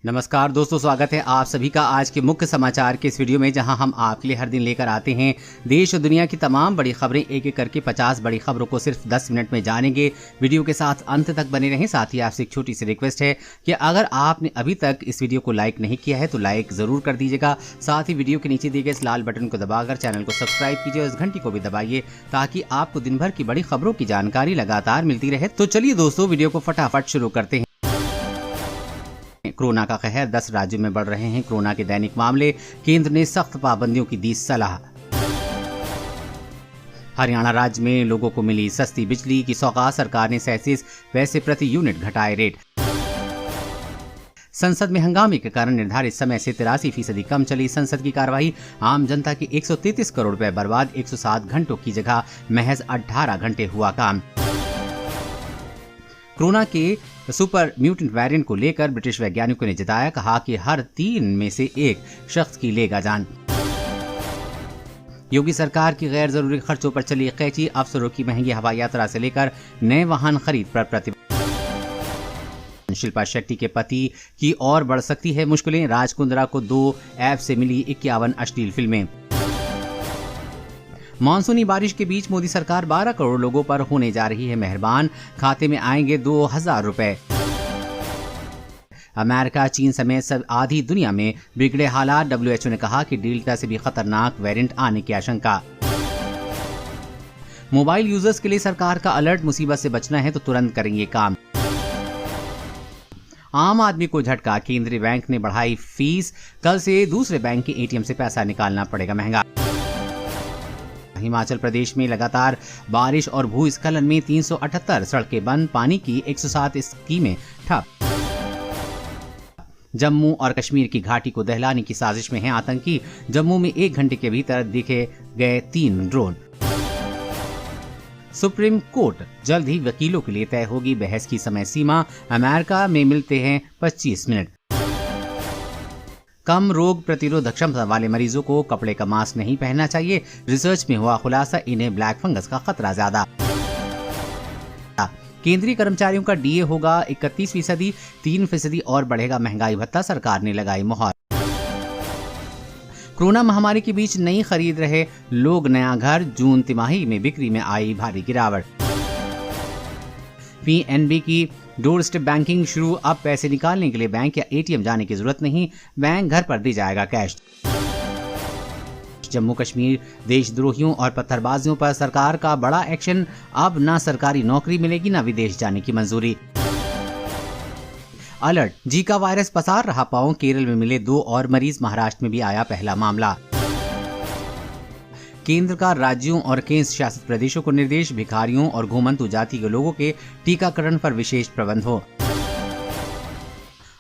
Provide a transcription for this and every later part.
नमस्कार दोस्तों, स्वागत है आप सभी का आज के मुख्य समाचार के इस वीडियो में, जहां हम आपके लिए हर दिन लेकर आते हैं देश और दुनिया की तमाम बड़ी खबरें। एक एक करके 50 बड़ी खबरों को सिर्फ 10 मिनट में जानेंगे। वीडियो के साथ अंत तक बने रहें। साथ ही आपसे एक छोटी सी रिक्वेस्ट है कि अगर आपने अभी तक इस वीडियो को लाइक नहीं किया है तो लाइक जरूर कर दीजिएगा। साथ ही वीडियो के नीचे दिए गए इस लाल बटन को दबाकर चैनल को सब्सक्राइब कीजिए और इस घंटी को भी दबाइए ताकि आपको दिन भर की बड़ी खबरों की जानकारी लगातार मिलती रहे। तो चलिए दोस्तों, वीडियो को फटाफट शुरू करते हैं। कोरोना का कहर, 10 राज्यों में बढ़ रहे हैं कोरोना के दैनिक मामले। केंद्र ने सख्त पाबंदियों की दी सलाह। हरियाणा राज्य में लोगों को मिली सस्ती बिजली की सौगात, सरकार ने 37 पैसे प्रति यूनिट घटाए रेट। संसद में हंगामे के कारण निर्धारित समय से 83% कम चली संसद की कार्यवाही। आम जनता के 133 करोड़ रुपए बर्बाद, 107 घंटों की जगह महज 18 घंटे हुआ काम। कोरोना के सुपर म्यूटेंट वेरिएंट को लेकर ब्रिटिश वैज्ञानिकों ने जताया, कहा कि हर 3 में से 1 शख्स की लेगा जान। योगी सरकार की गैर जरूरी खर्चों पर चली कैची, अफसरों की महंगी हवाई यात्रा से लेकर नए वाहन खरीद पर प्रतिबंध। शिल्पा शेट्टी के पति की और बढ़ सकती है मुश्किलें, राज कुंद्रा को 2 ऐप से मिली 51 अश्लील फिल्में। मानसूनी बारिश के बीच मोदी सरकार 12 करोड़ लोगों पर होने जा रही है मेहरबान, खाते में आएंगे 2000 रुपए। अमेरिका, चीन समेत सब आधी दुनिया में बिगड़े हालात, WHO ने कहा कि डेल्टा से भी खतरनाक वेरिएंट आने की आशंका। मोबाइल यूजर्स के लिए सरकार का अलर्ट, मुसीबत से बचना है तो तुरंत करेंगे काम। आम आदमी को झटका, केंद्रीय बैंक ने बढ़ाई फीस, कल से दूसरे बैंक के ATM से पैसा निकालना पड़ेगा महंगा। हिमाचल प्रदेश में लगातार बारिश और भूस्खलन में 378 सड़कें बंद, पानी की 107 स्कीमें ठप। जम्मू और कश्मीर की घाटी को दहलाने की साजिश में हैं आतंकी, जम्मू में 1 घंटे के भीतर दिखे गए 3 ड्रोन। सुप्रीम कोर्ट, जल्द ही वकीलों के लिए तय होगी बहस की समय सीमा, अमेरिका में मिलते हैं 25 मिनट। कम रोग प्रतिरोधक क्षमता वाले मरीजों को कपड़े का मास्क नहीं पहनना चाहिए, रिसर्च में हुआ खुलासा, इन्हें ब्लैक फंगस का खतरा ज्यादा। केंद्रीय कर्मचारियों का DA होगा 31%, 3% और बढ़ेगा महंगाई भत्ता, सरकार ने लगाई मोहर। कोरोना महामारी के बीच नहीं खरीद रहे लोग नया घर, जून तिमाही में बिक्री में आई भारी गिरावट। PNB की डोर स्टेप बैंकिंग शुरू, अब पैसे निकालने के लिए बैंक या ATM जाने की जरूरत नहीं, बैंक घर पर दे जाएगा कैश। जम्मू कश्मीर देशद्रोहियों और पत्थरबाजियों पर सरकार का बड़ा एक्शन, अब ना सरकारी नौकरी मिलेगी ना विदेश जाने की मंजूरी। अलर्ट, जीका वायरस पसार रहा पांव, केरल में मिले 2 और मरीज, महाराष्ट्र में भी आया पहला मामला। केंद्र का राज्यों और केंद्र शासित प्रदेशों को निर्देश, भिखारियों और घुमंतु जाति के लोगों के टीकाकरण पर विशेष प्रबंध हो।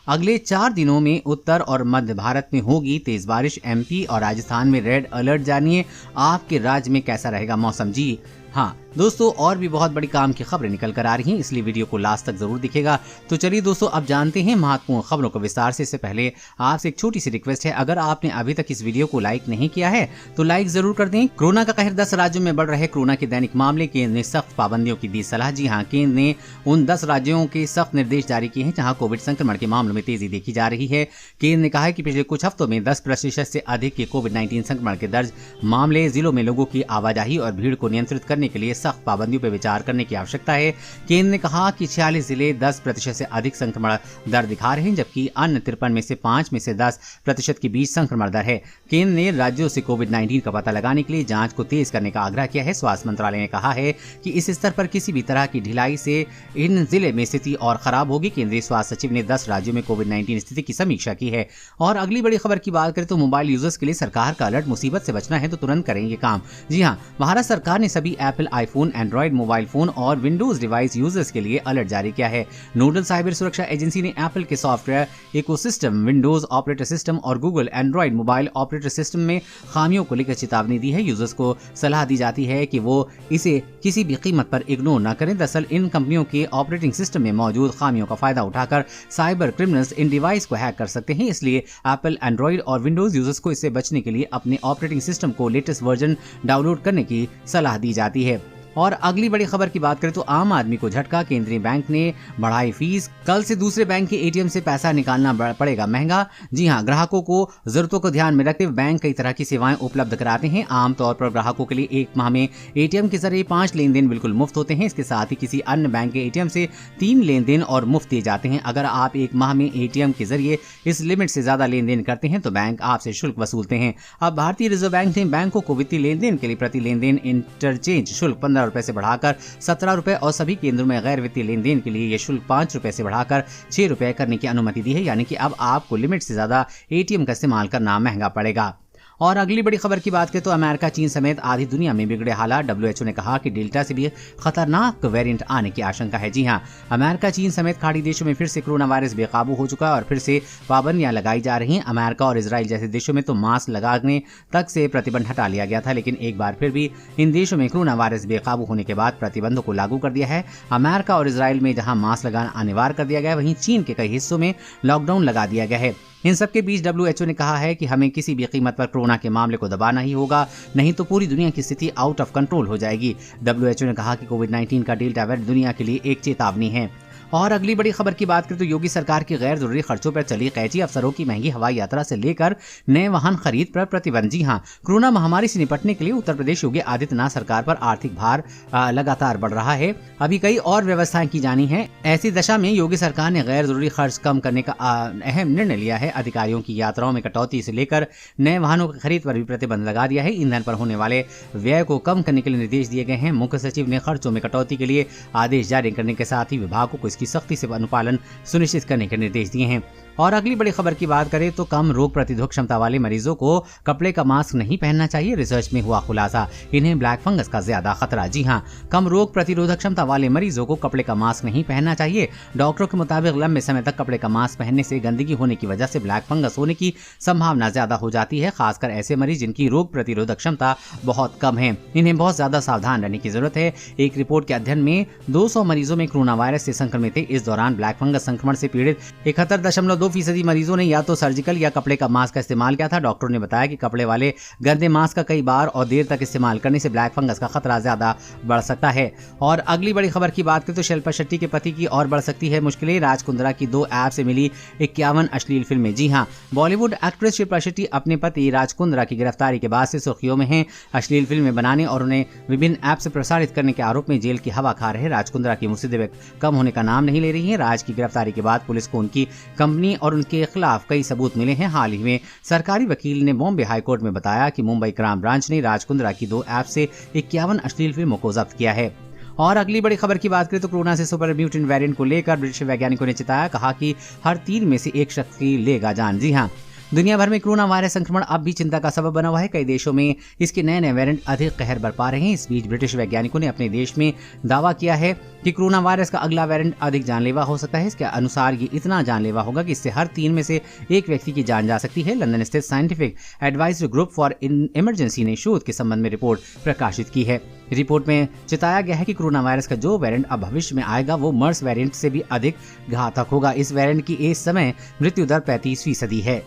अगले 4 दिनों में उत्तर और मध्य भारत में होगी तेज बारिश, MP और राजस्थान में रेड अलर्ट। जानिए आपके राज्य में कैसा रहेगा मौसम। जी हाँ दोस्तों, और भी बहुत बड़ी काम की खबरें निकल कर आ रही हैं, इसलिए वीडियो को लास्ट तक जरूर दिखेगा। तो चलिए दोस्तों, अब जानते हैं महत्वपूर्ण खबरों को विस्तार से। इससे पहले आपसे एक छोटी सी रिक्वेस्ट है, अगर आपने अभी तक इस वीडियो को लाइक नहीं किया है तो लाइक जरूर कर दें। कोरोना का कहर, 10 राज्यों में बढ़ रहे कोरोना के दैनिक मामले, केंद्र ने सख्त पाबंदियों की दी सलाह। जी हाँ, केंद्र ने उन 10 राज्यों के सख्त निर्देश जारी किए हैं जहाँ कोविड संक्रमण के मामलों में तेजी देखी जा रही है। केंद्र ने कहा है कि पिछले कुछ हफ्तों में 10% से अधिक के कोविड-19 संक्रमण के दर्ज मामले, जिलों में लोगों की आवाजाही और भीड़ को नियंत्रित करने के लिए सख्त पाबंदियों पर विचार करने की आवश्यकता है। केंद्र ने कहा कि 46 जिले 10% से अधिक संक्रमण दर दिखा रहे हैं, जबकि अन्य 53 में से 5 में से 10% के बीच संक्रमण दर है। केंद्र ने राज्यों से कोविड-19 का पता लगाने के लिए जांच को तेज करने का आग्रह किया है। स्वास्थ्य मंत्रालय ने कहा है कि इस स्तर पर किसी भी तरह की ढिलाई से इन जिले में स्थिति और खराब होगी। केंद्रीय स्वास्थ्य सचिव ने 10 राज्यों में कोविड-19 स्थिति की समीक्षा की है। और अगली बड़ी खबर की बात करें तो मोबाइल यूजर्स के लिए सरकार का अलर्ट, मुसीबत से बचना है तो तुरंत करेंगे काम। जी हाँ, भारत सरकार ने सभी Apple iPhone, Android mobile phone और विंडोज डिवाइस यूजर्स के लिए अलर्ट जारी किया है। नोडल साइबर सुरक्षा एजेंसी ने एप्पल के software ecosystem, Windows operator system और Google Android mobile operator system में खामियों को लेकर चेतावनी दी है। यूजर्स को सलाह दी जाती है कि वो इसे किसी भी कीमत पर इग्नोर न करें। दरअसल इन कंपनियों के ऑपरेटिंग सिस्टम में मौजूद खामियों का फायदा उठाकर साइबर क्रिमिनल्स इन डिवाइस को हैक कर सकते हैं। इसलिए एप्पल, एंड्रॉइड और विंडोज यूजर्स को इससे बचने के लिए अपने ऑपरेटिंग सिस्टम को लेटेस्ट वर्जन डाउनलोड करने की सलाह दी जाती है। और अगली बड़ी खबर की बात करें तो आम आदमी को झटका, केंद्रीय बैंक ने बढ़ाई फीस, कल से दूसरे बैंक के एटीएम से पैसा निकालना पड़ेगा महंगा। जी हां, ग्राहकों को जरूरतों को ध्यान में रखते हुए बैंक कई तरह की सेवाएं उपलब्ध कराते हैं। आमतौर पर ग्राहकों के लिए एक माह में एटीएम के जरिए 5 लेन देन बिल्कुल मुफ्त होते हैं। इसके साथ ही किसी अन्य बैंक के एटीएम से 3 लेन देन और मुफ्त दिए जाते हैं। अगर आप एक माह में एटीएम के जरिए इस लिमिट से ज्यादा लेन देन करते हैं तो बैंक आपसे शुल्क वसूलते हैं। अब भारतीय रिजर्व बैंक ने बैंकों को वित्तीय लेन देन के लिए प्रति लेन देन इंटरचेंज शुल्क 15 रुपए से बढ़ाकर 17 रुपए और सभी केंद्रों में गैर वित्तीय लेन देन के लिए यह शुल्क 5 रुपए से बढ़ाकर 6 रुपए करने की अनुमति दी है। यानी कि अब आपको लिमिट से ज्यादा एटीएम का इस्तेमाल करना महंगा पड़ेगा। और अगली बड़ी खबर की बात करें तो अमेरिका, चीन समेत आधी दुनिया में बिगड़े हालात। डब्ल्यूएचओ ने कहा कि डेल्टा से भी खतरनाक वेरिएंट आने की आशंका है। जी हां, अमेरिका, चीन समेत खाड़ी देशों में फिर से कोरोना वायरस बेकाबू हो चुका है और फिर से पाबंदियां लगाई जा रही हैं। अमेरिका और इजराइल जैसे देशों में तो मास्क लगाने तक से प्रतिबंध हटा लिया गया था, लेकिन एक बार फिर भी इन देशों में कोरोना वायरस बेकाबू होने के बाद प्रतिबंधों को लागू कर दिया है। अमेरिका और इजराइल में जहां मास्क लगाना अनिवार्य कर दिया गया है, वहीं चीन के कई हिस्सों में लॉकडाउन लगा दिया गया है। इन सबके बीच डब्ल्यूएचओ ने कहा है कि हमें किसी भी कीमत पर कोरोना के मामले को दबाना ही होगा, नहीं तो पूरी दुनिया की स्थिति आउट ऑफ कंट्रोल हो जाएगी। डब्ल्यूएचओ ने कहा कि कोविड-19 का डेल्टा वेरिएंट दुनिया के लिए एक चेतावनी है। और अगली बड़ी खबर की बात करें तो योगी सरकार की गैर जरूरी खर्चों पर चली कैची, अफसरों की महंगी हवाई यात्रा से लेकर नए वाहन खरीद पर प्रतिबंध। जी हां, कोरोना महामारी से निपटने के लिए उत्तर प्रदेश योगी आदित्यनाथ सरकार पर आर्थिक भार लगातार बढ़ रहा है। अभी कई और व्यवस्थाएं की जानी है। ऐसी दशा में योगी सरकार ने गैर जरूरी खर्च कम करने का अहम निर्णय लिया है। अधिकारियों की यात्राओं में कटौती से लेकर नए वाहनों की खरीद पर भी प्रतिबंध लगा दिया है। ईंधन पर होने वाले व्यय को कम करने के लिए निर्देश दिए गए हैं। मुख्य सचिव ने खर्चों में कटौती के लिए आदेश जारी करने के साथ ही विभागों को इसकी सख्ती से अनुपालन सुनिश्चित करने के निर्देश दिए हैं। और अगली बड़ी खबर की बात करें तो कम रोग प्रतिरोधक क्षमता वाले मरीजों को कपड़े का मास्क नहीं पहनना चाहिए। रिसर्च में हुआ खुलासा, इन्हें ब्लैक फंगस का ज्यादा खतरा। जी हां, कम रोग प्रतिरोधक क्षमता वाले मरीजों को कपड़े का मास्क नहीं पहनना चाहिए। डॉक्टरों के मुताबिक लंबे समय तक कपड़े का मास्क पहनने से गंदगी होने की वजह से ब्लैक फंगस होने की संभावना ज्यादा हो जाती है, खासकर ऐसे मरीज जिनकी रोग प्रतिरोधक क्षमता बहुत कम है। इन्हें बहुत ज्यादा सावधान रहने की जरूरत है। एक रिपोर्ट के अध्ययन में 200 मरीजों में कोरोना वायरस से संक्रमित थे। इस दौरान ब्लैक फंगस संक्रमण से पीड़ित 71.2% मरीजों ने या तो सर्जिकल या कपड़े का मास्क का इस्तेमाल किया था। डॉक्टरों ने बताया कि कपड़े वाले गंदे मास्क का कई बार और देर तक इस्तेमाल करने से ब्लैक फंगस का खतरा ज्यादा बढ़ सकता है। और अगली बड़ी खबर की बात करें तो शिल्पा शेट्टी के पति की और बढ़ सकती है मुश्किलें। राज कुंद्रा की 2 ऐप से मिली 51 अश्लील फिल्में। जी हां, बॉलीवुड एक्ट्रेस शिल्पा शेट्टी अपने पति राज कुंद्रा की गिरफ्तारी के बाद से सुर्खियों में हैं। अश्लील फिल्में बनाने और उन्हें विभिन्न ऐप से प्रसारित करने के आरोप में जेल की हवा खा रहे राज कुंद्रा की मुसीबतें कम होने का नाम नहीं ले रही है। राज की गिरफ्तारी के बाद पुलिस को उनकी कंपनी और उनके खिलाफ कई सबूत मिले हैं। हाल ही में सरकारी वकील ने बॉम्बे हाईकोर्ट में बताया कि मुंबई क्राइम ब्रांच ने राज कुंद्रा की 2 ऐप से 51 अश्लील फिल्मों को जब्त किया है। और अगली बड़ी खबर की बात करें तो कोरोना से सुपर म्यूटेंट वेरिएंट को लेकर ब्रिटिश वैज्ञानिकों ने चेताया, कहा कि हर 3 में से 1 शख्स की लेगा जान। जी हां, दुनिया भर में कोरोना वायरस संक्रमण अब भी चिंता का सबब बना हुआ है। कई देशों में इसके नए वेरिएंट अधिक कहर बरपा रहे हैं। इस बीच ब्रिटिश वैज्ञानिकों ने अपने देश में दावा किया है कि कोरोना वायरस का अगला वेरिएंट अधिक जानलेवा हो सकता है। इसके अनुसार ये इतना जानलेवा होगा कि इससे हर 3 में से 1 व्यक्ति की जान जा सकती है। लंदन स्थित scientific advisory group for emergency ने शोध के संबंध में रिपोर्ट प्रकाशित की है। रिपोर्ट में चेताया गया है कि कोरोना वायरस का जो वेरिएंट अब भविष्य में आएगा वो मर्स वेरिएंट से भी अधिक घातक होगा। इस वेरिएंट की इस समय मृत्यु दर 35% है।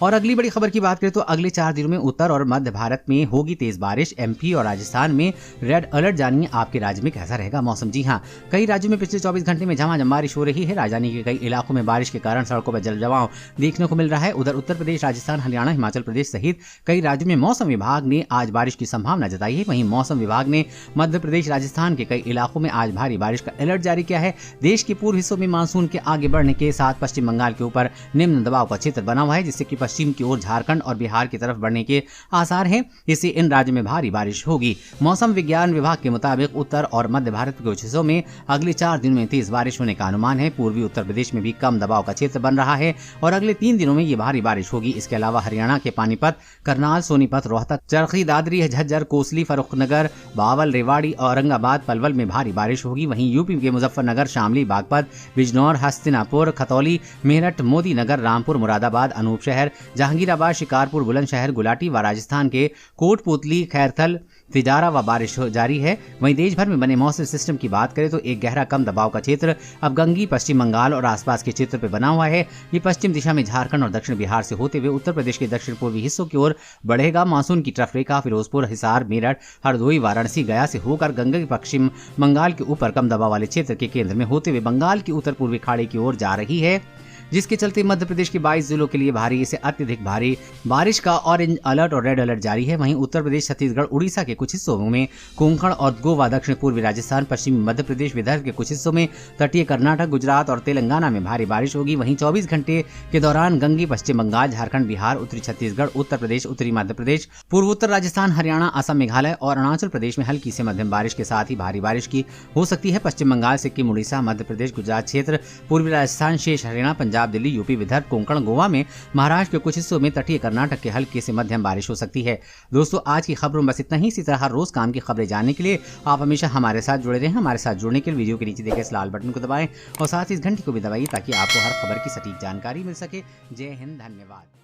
और अगली बड़ी खबर की बात करें तो अगले 4 दिनों में उत्तर और मध्य भारत में होगी तेज बारिश। एमपी और राजस्थान में रेड अलर्ट। जानिए आपके राज्य में कैसा रहेगा मौसम। जी हां, कई राज्यों में पिछले 24 घंटे में झमाझम बारिश हो रही है। राजधानी के कई इलाकों में बारिश के कारण सड़कों पर जलजमाव देखने को मिल रहा है। उधर उत्तर प्रदेश, राजस्थान, हरियाणा, हिमाचल प्रदेश सहित कई राज्यों में मौसम विभाग ने आज बारिश की संभावना जताई है। वहीं मौसम विभाग ने मध्य प्रदेश, राजस्थान के कई इलाकों में आज भारी बारिश का अलर्ट जारी किया है। देश के पूर्व हिस्सों में मानसून के आगे बढ़ने के साथ पश्चिम बंगाल के ऊपर निम्न दबाव का क्षेत्र बना हुआ है, जिससे कि पश्चिम की ओर झारखंड और बिहार की तरफ बढ़ने के आसार हैं। इससे इन राज्यों में भारी बारिश होगी। मौसम विज्ञान विभाग के मुताबिक उत्तर और मध्य भारत के कुछ हिस्सों में अगले 4 दिनों में तेज बारिश होने का अनुमान है। पूर्वी उत्तर प्रदेश में भी कम दबाव का क्षेत्र बन रहा है और अगले 3 दिनों में ये भारी बारिश होगी। इसके अलावा हरियाणा के पानीपत, करनाल, सोनीपत, रोहतक, चरखी दादरी, झज्जर, कोसली, फर्रुखनगर, बावल, रेवाड़ी, औरंगाबाद, पलवल में भारी बारिश होगी। वहीं यूपी के मुजफ्फरनगर, शामली, बागपत, बिजनौर, हस्तिनापुर, खतौली, मेरठ, मोदी नगर, रामपुर, मुरादाबाद, अनूपशहर, जहांगीराबाद, शिकारपुर, बुलंदशहर, गुलाटी व राजस्थान के कोटपुतली, खैरथल, तिजारा व बारिश जारी है। वहीं देश भर में बने मौसम सिस्टम की बात करें तो एक गहरा कम दबाव का क्षेत्र अब गंगी, पश्चिम बंगाल और आसपास के क्षेत्र पर बना हुआ है। ये पश्चिम दिशा में झारखंड और दक्षिण बिहार से होते हुए उत्तर प्रदेश के दक्षिण पूर्वी हिस्सों की ओर बढ़ेगा। मानसून की ट्रफ रेखा फिरोजपुर, हिसार, मेरठ, हरदोई, वाराणसी, गया से होकर गंगा के पश्चिम बंगाल के ऊपर कम दबाव वाले क्षेत्र के केंद्र में होते हुए बंगाल की उत्तर पूर्वी खाड़ी की ओर जा रही है, जिसके चलते मध्य प्रदेश के 22 जिलों के लिए भारी से अत्यधिक भारी बारिश का ऑरेंज अलर्ट और रेड अलर्ट जारी है। वहीं उत्तर प्रदेश, छत्तीसगढ़, उड़ीसा के कुछ हिस्सों में, कोंकण और गोवा, दक्षिण पूर्वी राजस्थान, पश्चिमी मध्य प्रदेश, विदर्भ के कुछ हिस्सों में, तटीय कर्नाटक, गुजरात और तेलंगाना में भारी बारिश होगी। वहीं 24 घंटे के दौरान गंगी, पश्चिम बंगाल, झारखंड, बिहार, उत्तरी छत्तीसगढ़, उत्तर प्रदेश, उत्तरी मध्य प्रदेश, पूर्वोत्तर राजस्थान, हरियाणा, असम, मेघालय और अरुणाचल प्रदेश में हल्की से मध्यम बारिश के साथ ही भारी बारिश की हो सकती है। पश्चिम बंगाल, सिक्किम, उड़ीसा, मध्य प्रदेश, गुजरात क्षेत्र, पूर्वी राजस्थान, शेष हरियाणा, पंजाब, दिल्ली, यूपी, विदर्भ, कोंकण, गोवा में, महाराष्ट्र के कुछ हिस्सों में, तटीय कर्नाटक के हल्के से मध्यम बारिश हो सकती है। दोस्तों, आज की खबरों में बस इतना ही। इसी तरह हर रोज काम की खबरें जानने के लिए आप हमेशा हमारे साथ जुड़े रहें। हमारे साथ जुड़ने के लिए वीडियो के नीचे देखे इस लाल बटन को दबाएं और साथ ही इस घंटी को भी दबाइए ताकि आपको हर खबर की सटीक जानकारी मिल सके। जय हिंद, धन्यवाद।